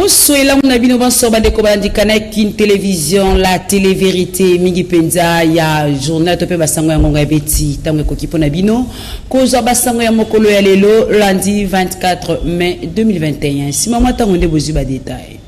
Soyez mon avis, nous pensons à des canal Kin Télévision, la télé-vérité, Mingi Penza, ya journal Topé Basango Yangonga Beti, Tango Kokipo Nabino, Kozo Basango Yamokolo Yalelo, lundi 24 mai 2021. Si maman Tango Nebozu ba détail.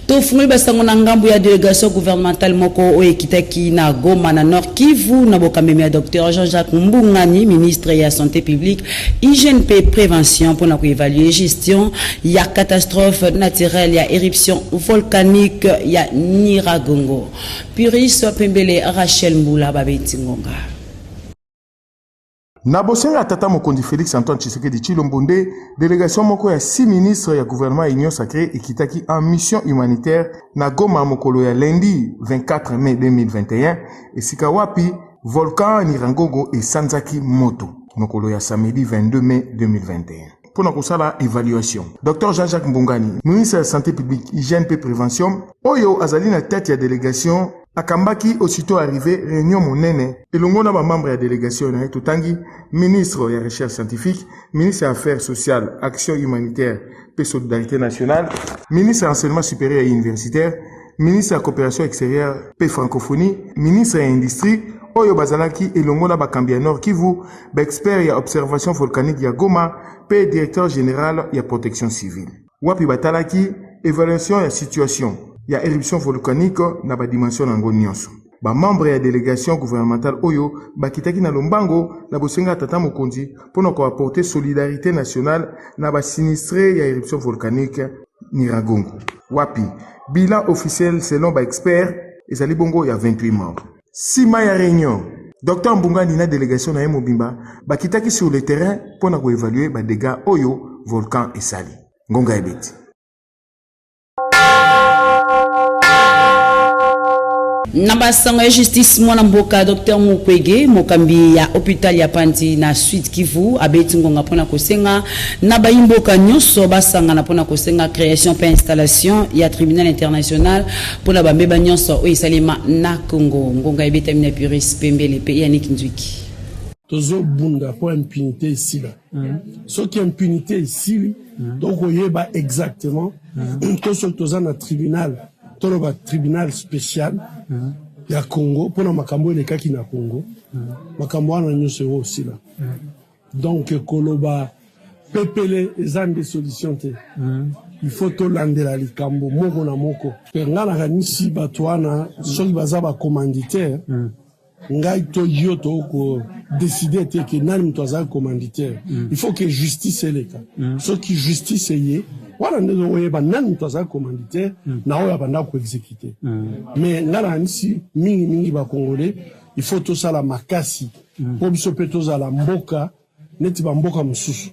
Tofumi basango na ngambu ya délégation gouvernementale moko o ekitaki na Goma na Nord Kivu na bokamemi ya Dr Jean-Jacques Mbungani, ministre ya santé publique, hygiène et prévention pour na évaluer gestion ya catastrophe naturelle ya éruption volcanique ya Nyiragongo. Puris Pembele Rachel Mbula babeti ngonga. Nabosenga tata mokondi Félix Antoine Tshisekedi Tshilombo-Nde, délégation moko ya 6 ministres ya gouvernement Union Sacrée ekitaki en mission humanitaire na Goma mokolo ya lundi 24 mai 2021 esika wapi volcan Nyiragongo esanzaki moto mokolo ya samedi 22 mai 2021. Pour na kosala évaluation, Dr Jean-Jacques Mbungani, ministre de la santé publique, hygiène et prévention, oyo azali na tête ya délégation akambaki aussitôt arrivé réunion monene elongo na ba membre ya délégation na Totangi, ministre ya recherche scientifique, ministre des affaires sociales, action humanitaire et solidarité nationale, ministre de l'enseignement supérieur et universitaire, ministre de la coopération extérieure et francophonie, ministre de l'industrie, oyo bazalaki elongo na bakambi ya Nord Kivu, ba expert ya observation volcanique ya Goma, pe directeur général ya protection civile. Wapi batalaki évaluation ya situation ya éruption volcanique na ba dimension nango nyonso. Ba membre ya délégation gouvernementale oyo bakitaki na lombango na bosenga tata mokonzi pona ko apporter solidarité nationale na ba sinistré ya éruption volcanique Nyiragongo. Wapi bilan officiel selon ba expert ezali bongo ya 28 membres. Sima ya réunion, Dr Mbungani na délégation na Mobimba bakitaki sur le terrain pona ko évaluer ba dégâts oyo volcan esali. Ngonga ebeti. Nabasango ya justice mwana mboka Dr Mukwege mokambi ya hôpital ya Panzi na Sud Kivu abeti ngonga pona kosenga na bayimboka nyonso basanga na pona kosenga création pe installation ya tribunal international pona bambeba nyonso o isalema na Congo. Ngonga ebeta mina Puris Pembele pe Yannick Nzwiki. Tozo bunda pour impunité ici là. Ce qui est impunité ici, donc on y est exactement. Tout ce que na tribunal, tout le tribunal spécial. Ya Congo, pour makambo les cas qui na Congo, makambo na nyonso aussi là. Donc koloba pepele ezan des solutions te. Il faut to landela likambo moko na moko. Penga na kanisi batwana soki baza ba commanditaire. Ngai to yoto ko décider te que nani mtu aza commanditaire. Il faut que justice ele ka. Ce qui justice yé wala ndezo oyeba nani mtu aza commanditaire na oyo abanda ko exécuter. Mais ngala nisi mingi ba congolais, il faut to sala makasi. Po biso peto za la mboka neti ba mboka mususu.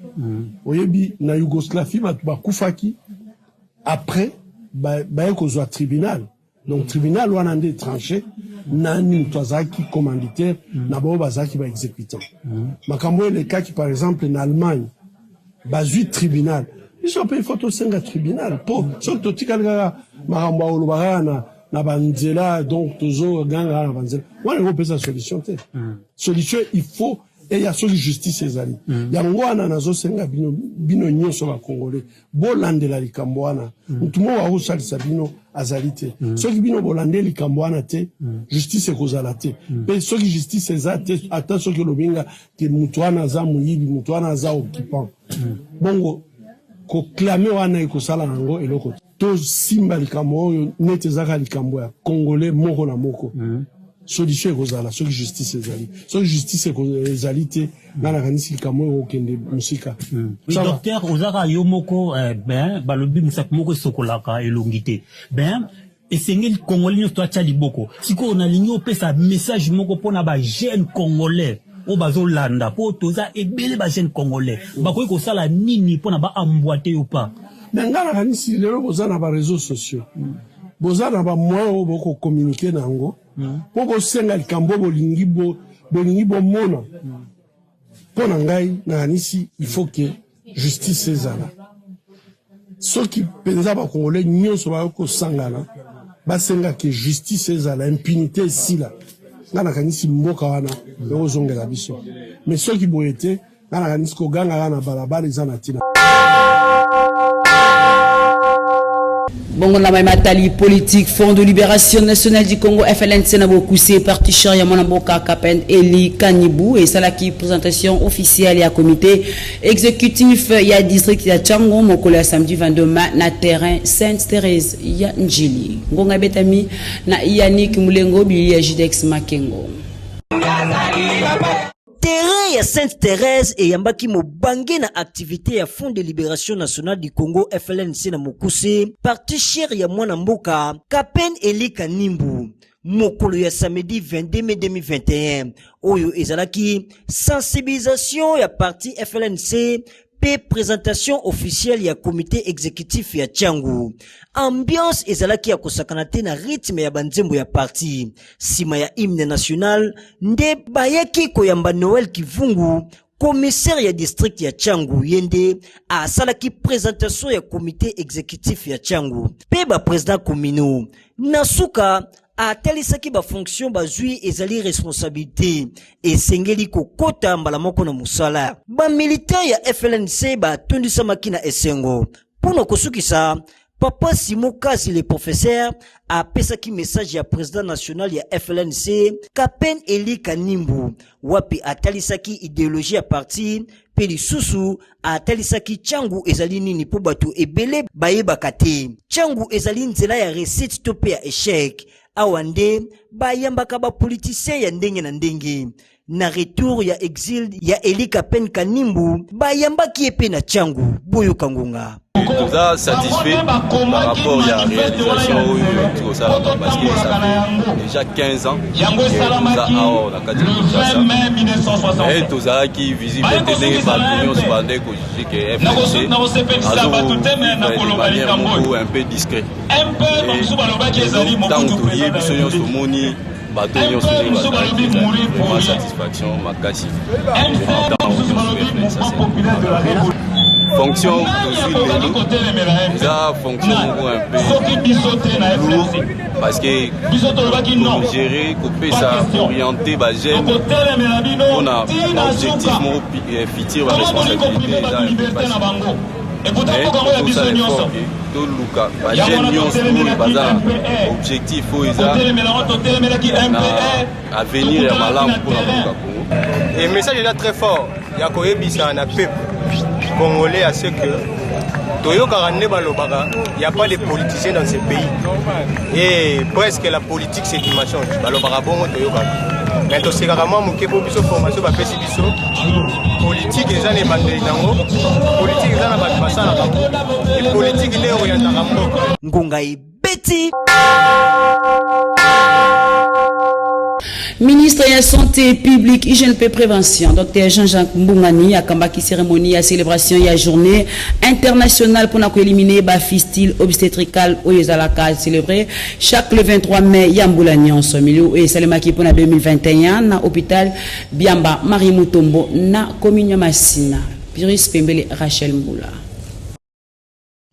Oyebi na Yougoslavie ba kufaki après ba ekozwa tribunal. Donc tribunal wana nde tranché nani mtu azaki commanditaire na bo bazaki ba exécutant. Makambo le cas qui par exemple en Allemagne bazui tribunal ils sont payé photo senga tribunal pour surtout tikala makambo olobana na banzela donc tozo ganga na banzela wana ko pesa solution te solution il faut et ya soli justice ezali ya ngwana nazo senga bino nyonso ba congolais bolandela likambo wana mutumo wa usalisa bino azalite soki bino bolande likambo wana te justice ekozala te pe soki justice ezate ata soki lobinga ke mutu wana za muyibi mutu wana za occupant bongo ko clamer wana ekosala nango eloko to simba likambo oyo nete zaka likambo ya congolais moko na moko solution ekozala soki justice ezali soki justice ezali te ngana kanisi likambo okende musika docteur ozaka yo moko ben balobi musaka moko sokolaka elongité ben esengeli congolais nyonso atia liboko siko na lingi opesa message moko pona ba jeune congolais o bazolanda po toza ebele ba jeune congolais bakoki kosala nini pona ba emboîter yo pas ngana kanisi lelo bozana ba réseaux sociaux bozana ba moyo boko communiquer nango poko senga likambo bolingi mona pona ngai na kanisi il faut que justice ezala soki penza ba congolais nyonso ba ko sangana basenga que justice ezala impunité ici là ngana kanisi mboka wana ozongela biso mais soki boyete ngana kanisiko ganga na balabala ezana tina. Bongo na matali politique Front de Libération Nationale du Congo FLNC na bokuse parti cher ya mwanamboka Kapen Eli Kanibou et salaki présentation officielle ya comité exécutif ya district ya Tchango mokolo ya samedi 22 mai na terrain Sainte-Thérèse ya Njili. Ngonga betami na Yannick Mulengo bi ya Jidex Makengo. Terrain ya Sainte-Thérèse et yambaki mobange na activité ya Front de Libération Nationale du Congo FLNC na mokuse parti cher ya mwana mboka Kapen Eli Kanimbu mokolo ya samedi 22 mai 2021 oyo ezalaki sensibilisation ya parti FLNC pe présentation officielle ya comité exécutif ya Tchangu. Ambiance ezalaki ya kosakana te na rythme ya banzembo ya parti. Sima ya hymne national nde bayaki koyamba Noël Kivungu, commissaire ya district ya Tchangu yende a salaki présentation ya comité exécutif ya Tchangu. Pe ba président komino nasuka a talisaki ba fonction bazui ezali responsabilité et sengeli kokota mbala moko na musala. Ba militaire ya FLNC ba tondisa makina esengo. Puno kosukisa Papa Simon Kazi le professeur a pesaki message ya président national ya FLNC Kapen Eli Kanimbu wapi atalisaki idéologie ya parti pe lisusu atalisaki Tchangu ezali nini po bato ebele bayebaka te. Tchangu ezali nzela ya réussite to pe ya échec awande bayambaka ba politicien ya ndenge na ndenge. Na retour ya exil ya Eli Kapen Kanimbu bayambaki epe na Tchangu boyo kangonga. Nous a satisfait par rapport à la réalisation où ça parce que ça fait déjà 15 ans que nous a la catégorie et tout ça qui visible était par l'union souveraine que FLNC de manière un peu discrète et donc dans tout lié bisogno somoni bateau nyonso ma satisfaction ma kasi fonction de ça fonction un peu lourd parce que pour gérer couper ça orienter ba jeune on a l'objectif mon futur la responsabilité et tout ça l'effort tout Luka ba jeune nyonso baza objectif à venir ya malamu pour la Congo. Et message est là très fort ya koyebisa na peuple congolais à ce que il n'y a pas de politiciens dans ce pays. Et presque la politique c'est qui change. Mais c'est carrément mon formation politique les gens les politique les politique les Ngongai Betty. Ministre de la Santé publique, hygiène et prévention, Dr Jean-Jacques Mbungani, a kambaki cérémonie à célébration et à journée internationale pour éliminer la fistule obstétricale au Yezalaka célébré chaque le 23 mai Yamboulani en Somilou et Salemaki pour 2021 na hôpital Biamba Marie Mutombo na commune Massina. Piris Pembele Rachel Mboula.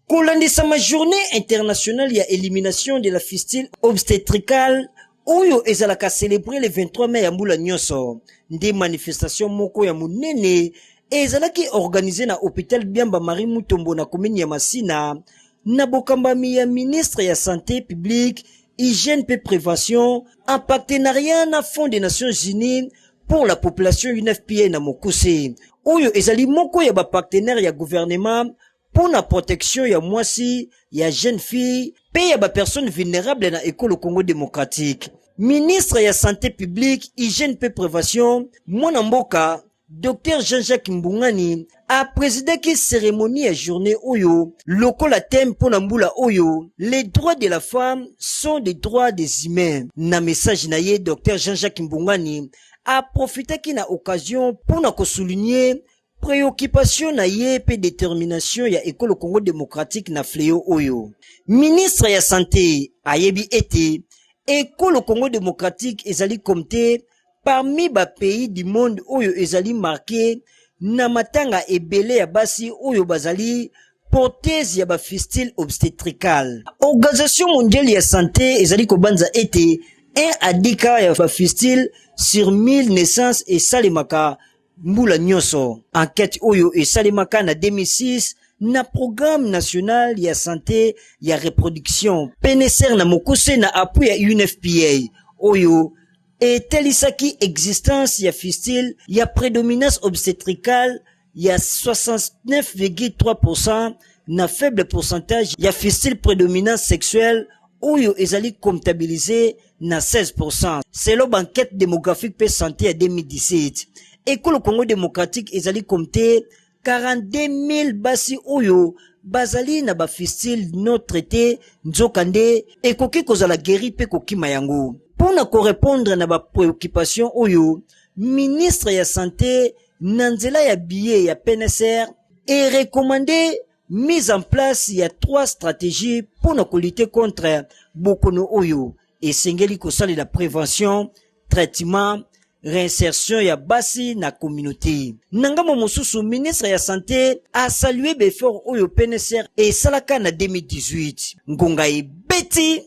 Kolandisa ma journée internationale ya élimination de la fistule obstétricale Oyo ezalaka célébrer le 23 mai ya mbula nyonso nde manifestation moko ya munene ezalaki organisé na hôpital Biamba Marie Mutombo na commune ya Massina na bokambami ya ministre ya santé publique hygiène et prévention en partenariat na Fonds des Nations Unies pour la population UNFPA na Mokuse. Oyo ezali moko ya ba partenaire ya gouvernement pour la protection ya mwasi ya jeune fille pe ya ba personnes vulnérables na école Congo démocratique. Ministre ya santé publique, hygiène et prévention, mwana mboka, Dr Jean-Jacques Mbungani a présidé qui cérémonie ya journée oyo, lokola thème pour Nambula oyo, les droits de la femme sont des droits des humains. Na message na ye Dr Jean-Jacques Mbungani a profité qui na occasion pour na souligner préoccupation na ye pe détermination ya école Congo démocratique na fléau oyo. Ministre ya santé ayebi ete école Congo démocratique ezali compté parmi ba pays du monde oyo ezali marqué na matanga ebele ya basi oyo bazali porteuse ya ba fistule obstétricale. Organisation mondiale ya santé ezali kobanza ete 1 à 10 cas ya ba fistule sur 1000 naissances et salemaka mbula nyonso. Enquête oyo esalemaka na 2006 na programme national ya santé ya reproduction PNSR na mokuse na appui ya UNFPA oyo etelisaki existence ya fistule ya prédominance obstétricale ya 69,3% na faible pourcentage ya fistule prédominance sexuelle oyo ezali comptabilisé na 16%. Selon banquette démographique pe santé ya 2017. École Congo démocratique ezali compté 42 000 basi oyo bazali na ba fistule non traité nzokande ekoki kozala guéri pe kokima yango. Pona correspondre na ba préoccupation oyo, ministre ya santé nanzela ya billet ya PNSR et recommandé mise en place ya 3 stratégies pour lutter contre bokono oyo et sengeli kosali la prévention, traitement, réinsertion ya basi na communauté. Nangamo mosusu ministre ya santé a salué befort oyo PNSR et salaka na 2018. Ngonga e beti.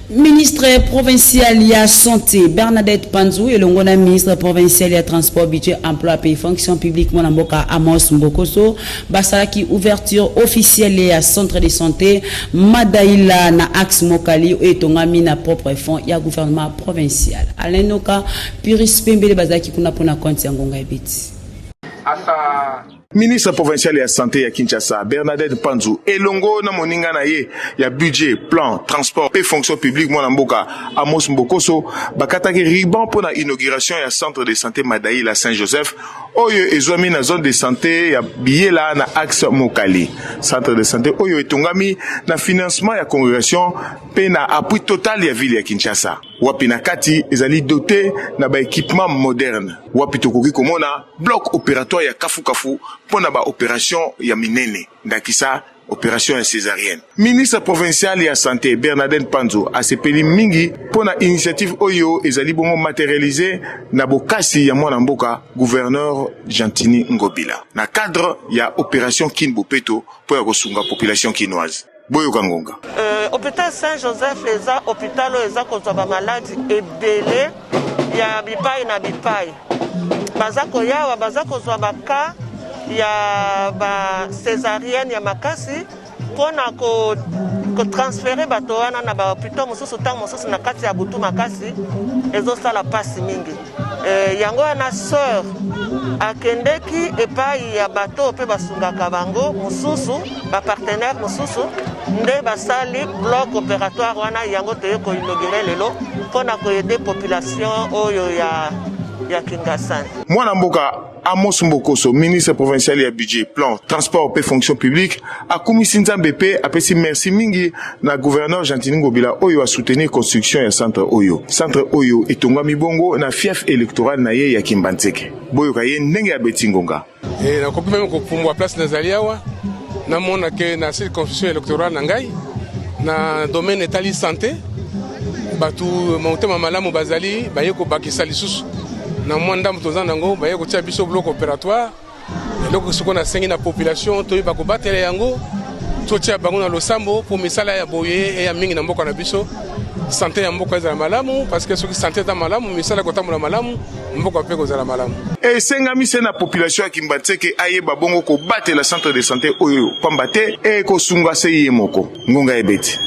Ministre provincial ya santé Bernadette Panzou et l'ongona ministre provincial ya transport budget emploi pays fonction publique Monamboka Amos Mbokoso basalaki ouverture officielle ya centre de santé Madaïla na axe Mokali et tongami na propre fonds ya gouvernement provincial. Alenoka Puris Pembele bazaki kuna pona compte ya ngonga ebeti. Ministre provincial ya santé ya Kinshasa, Bernadette Panzou, elongo na moninga na ye ya budget, plan, transport et fonction publique Mwanamboka Amos Mbokoso, bakataki riban pour la inauguration ya centre de santé Madaïla Saint-Joseph, oyo ezwami na zone de santé ya Biela na axe Mokali. Centre de santé oyo etongami na financement ya congrégation pe na appui total ya ville ya Kinshasa. Wapi na kati ezali doté na ba équipement moderne. Wapi tokoki komona bloc opératoire ya kafu pona ba opération ya minene ndakisa opération ya césarienne. Ministre provincial ya santé Bernadette Panzou a sepeli mingi pona initiative oyo ezali bongo matérialisé na bokasi ya mwana mboka gouverneur Jantini Ngobila na cadre ya opération Kinbopeto pour ya kosunga population kinoise. Boyo Kangonga. Hôpital Saint-Joseph eza hôpital eza kozwa ba maladi ebele ya bipai na bipai. Bazako yawa bazako zwa baka ya ba césarienne ya makasi pona ko transférer bato wana na ba hôpital mosusu tang mosusu na kati ya butu makasi ezosala pasi mingi. Yango na sœur akendeki epai ya bato pe basungaka bango mosusu ba partenaire mosusu nde basali bloc opératoire wana yango toye ko inaugurer lelo pona ko aider population oyo ya Kingasani. Mwana mboka Amos Mbokoso, ministre provincial ya budget, plan, transport et fonction publique, a commis Nzambe pe apesi merci mingi na gouverneur Jantini Ngobila oyo a soutenir construction ya centre oyo. Centre oyo etongami bongo na fief électoral na ye ya Kimbanzeke. Boyo ka ye ndenge ya Betingonga. Et na kopi même ko pumbwa place na zaliawa na mona ke na circonscription électorale na ngai na domaine etali santé batu motema malamu bazali baye ko bakisa lisusu na mwanda mtoza nango baye ko tia biso bloc opératoire eloko soko na sengi na population to ba ko batela yango to tia bango na losambo pour misala ya boye e ya mingi na mboka na biso santé ya mboka za malamu parce que soki santé ta malamu misala ko tamula malamu mboka pe ko za malamu e senga mise na population ya Kimbanzeke ayeba bongo ko batela centre de santé oyo pambate e ko sunga se yemoko ngonga ebeti.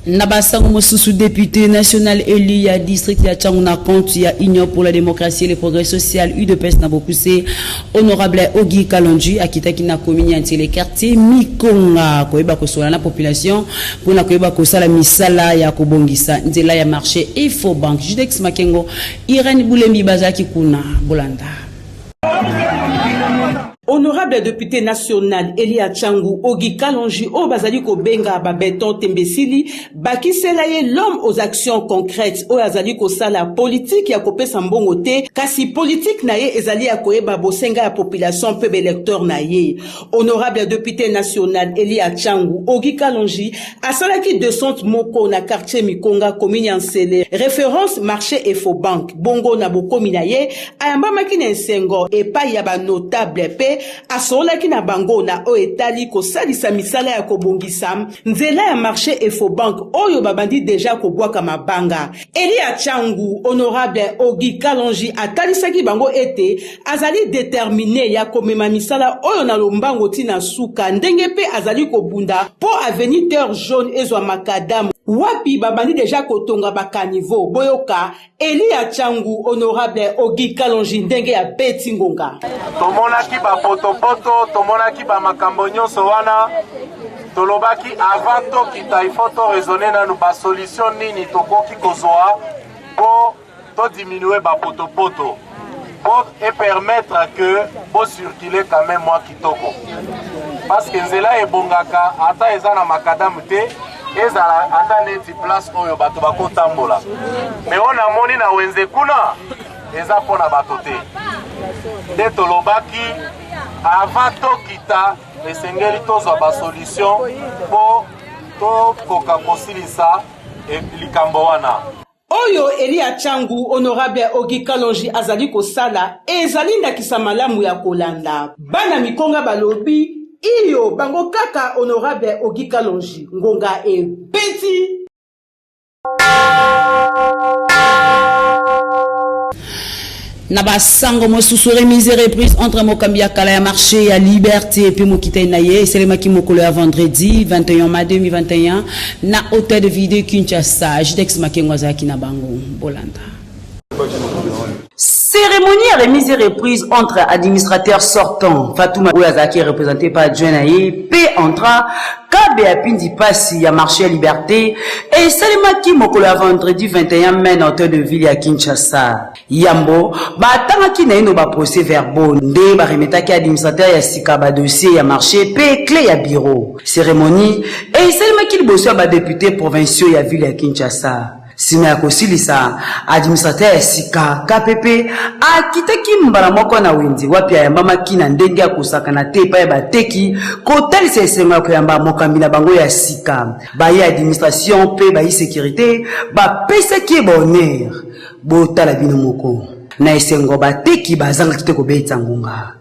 Nabasango Mosusu, député national élu ya district ya Tchanguna compte ya Union pour la démocratie et le progrès social UDPS na Bokuse, honorable Ogi Kalonji akitaki na commune ya les quartiers Mikonga koyeba kosola na population pour na koyeba kosala misala ya kobongisa nzela ya marché Info Bank. Judex Makengo Irene Boulembi bazaki kuna Bolanda. Honorable député national Elia Tchangou Ogi Kalonji o bazali ko benga ba beton tembesili bakisela ye l'homme aux actions concrètes o azali ko sala politique ya kopesa mbongo te kasi politique na ye ezali ya koyeba bosenga ya population pe électeur na ye. Honorable député national Elia Tchangou Ogi Kalonji asalaki 200 moko na quartier Mikonga commune Ansele référence marché Info Bank bongo na bokomi na ye ayamba makina nsengo epai ya ba notable pe pe asolaki na bango na o etali ko salisa misala ya kobongisa nzela ya marché Efobank oyo babandi deja kobwaka mabanga. Elia Changu honorable Ogi Kalonji atalisaki bango ete azali déterminé ya komema misala oyo na lombango tina suka ndenge pe azali kobunda po aveniteur jaune ezwa makadamu wapi babandi deja kotonga bakanivo boyoka. Elia Changu honorable Ogi Kalonji ndenge ya beti ngonga. Tomonaki ba potopoto, tomonaki ba makambo nyonso wana, tolobaki avant tokita ifo to raisonner nanu ba solution nini tokoki kozwa po to diminuer ba potopoto pour permettre que bo circuler quand même moi kitoko. Parce que nzela ebongaka ata eza na makadamu te, ezala ata neti place oyo bato bakotambola. Mais on a moni na wenze kuna eza pona bato te. De tolobaki avant tokita esengeli tozwa ba solution po tokoka kosilisa likambo wana. Oyo Elia Changu honorable Ogi Kalonji azali kosala ezali ndakisa malamu ya kolanda. Bana mikonga balobi iyo bango kaka honorable Ogi Kalonji ngonga ebeti. Naba sango mo sous remise reprise entre Mokambia Kala ya marché à liberté puis Mokita Naye c'est le maki mokolo à vendredi 21 mai 2021 na hôtel de vidéo Kinshasa Jidex Makengwaza na bango Bolanda. Cérémonie à remise et reprise entre administrateurs sortants Fatouma Ouazaki représenté par Djenaye P entra Kabe Apindi Passi à marché à liberté et Salimaki Mokolo à vendredi 21 mai dans hôtel de ville à Kinshasa. Yambo batangaki na ino ba procès verbaux nde ba remetaki administrateur ya sika ba dossier ya marché P clé ya bureau. Cérémonie et Salimaki liboso ba député provinciaux ya ville à Kinshasa. Sima ya kosilisa administrateur ya sika KPP akitaki mbala moko na wendi wapi ya mama kina ndenge ya kosakana te pa ya bateki kotalisa esengo ya koyamba mokambi na bango ya sika baye administration pe baye sécurité bapesaki bonheur botala bino moko na esengo bateki bazanga kite kobeta ngonga.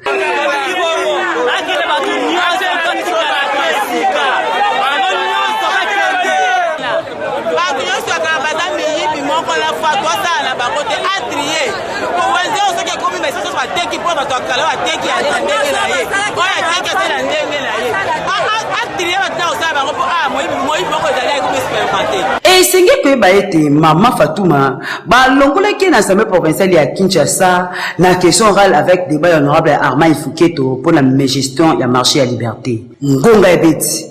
Et c'est que baete Maman Fatouma balongolaki na Assemblée provinciale ya Kinshasa na question orale avec débat honorable Armand Ifouketo pour la gestion ya marché à liberté. Ngonga ebeti.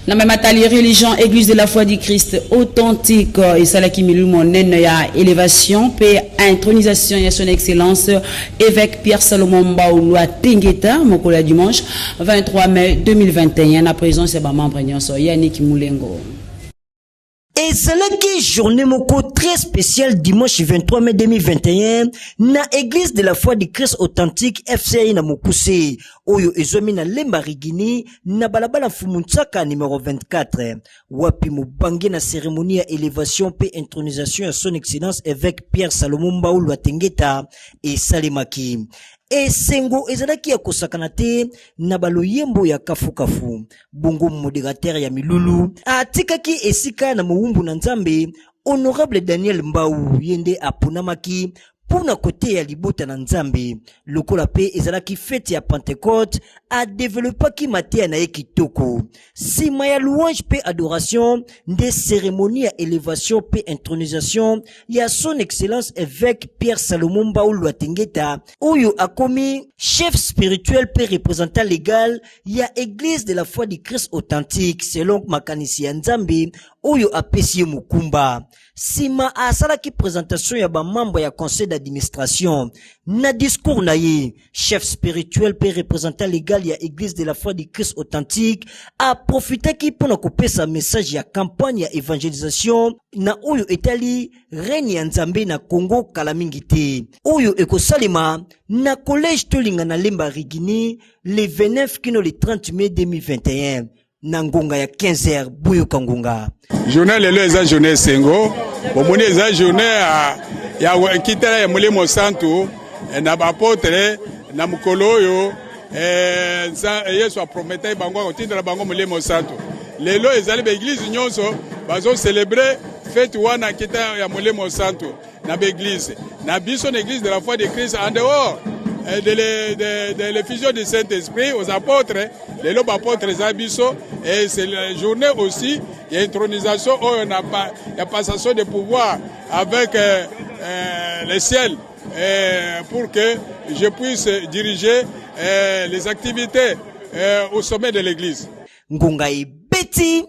Na mematali religion église de la foi du Christ authentique et salaki milu monen ya élévation pe intronisation ya son excellence évêque Pierre Salomon Mbaoulou Tengeta mokolo dimanche 23 mai 2021 na présence ya ba membre nyonso Yannick Moulengo. Et c'est là que journée moko très spéciale dimanche 23 mai 2021 na église de la foi du Christ authentique FCI na Mokuse oyo ezomi na Lemba Rigini na balabala Fumuntsaka numéro 24 wapi mubange na cérémonie ya élévation pe intronisation ya son excellence évêque Pierre Salomon Mbaoulou Tengeta et Salimaki. E sengo ezalaki ya kosakana te na baloyembo ya kafu bongo modérateur ya milulu atikaki esika na muumbu na nzambe honorable Daniel Mbau yende apunamaki puna kote ya libota na nzambe lokola pe ezalaki fête ya Pentecôte a développaki matea na kitoko sima ya louange pe adoration des cérémonies ya élévation pe intronisation ya son excellence évêque Pierre Salomon Mbaoulou Tengeta oyo akomi chef spirituel pe représentant légal ya église de la foi du Christ authentique selon makanisi ya nzambe oyo apesi mukumba sima asalaki présentation ya ba membre ya conseil d'administration na discours na ye chef spirituel pe représentant légal ya église de la foi du Christ authentique a profité ki pona kopesa message ya campagne ya évangélisation na oyo etali règne ya nzambe na Congo kala mingi te oyo ekosalema na collège tolinga na Lemba Rigini le 29 kino le 30 mai 2021 na ngonga ya 15h buyo kangonga journée lelo eza journée sengo bomoni eza journée ya kitala ya mulimo santu na bapotre na mukolo yo Yesu a prometté bango kotindela bango mulimo santu lelo ezali ba église nyonso bazo célébrer fête wana kita ya mulimo santu na ba église na biso na église de la foi de Christ en dehors de l'effusion du Saint-Esprit aux apôtres lelo ba apôtres zabiso et c'est la journée aussi il y a intronisation on n'a pas il y a passation de pouvoir avec le ciel pour que je puisse diriger les activités au sommet de l'église. Ngungai Betty.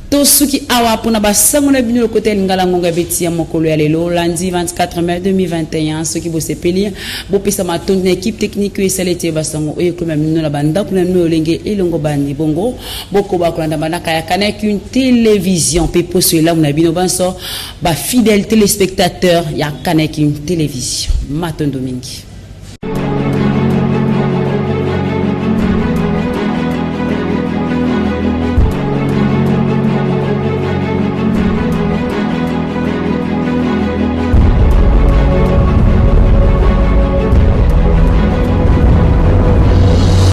Tosuki awa pona basango na bino côté Lingala Ngungai Betty ya mokolo ya lelo lundi 24 mai 2021 ce qui vous sepeli bo pesa matonde équipe technique et salete basango e ko mamino la banda kuna no lenge elongo bandi bongo boko ba kolanda banaka ya kanek une télévision pepo cela na bino banso ba fidèles téléspectateurs ya kanek une télévision maton domingi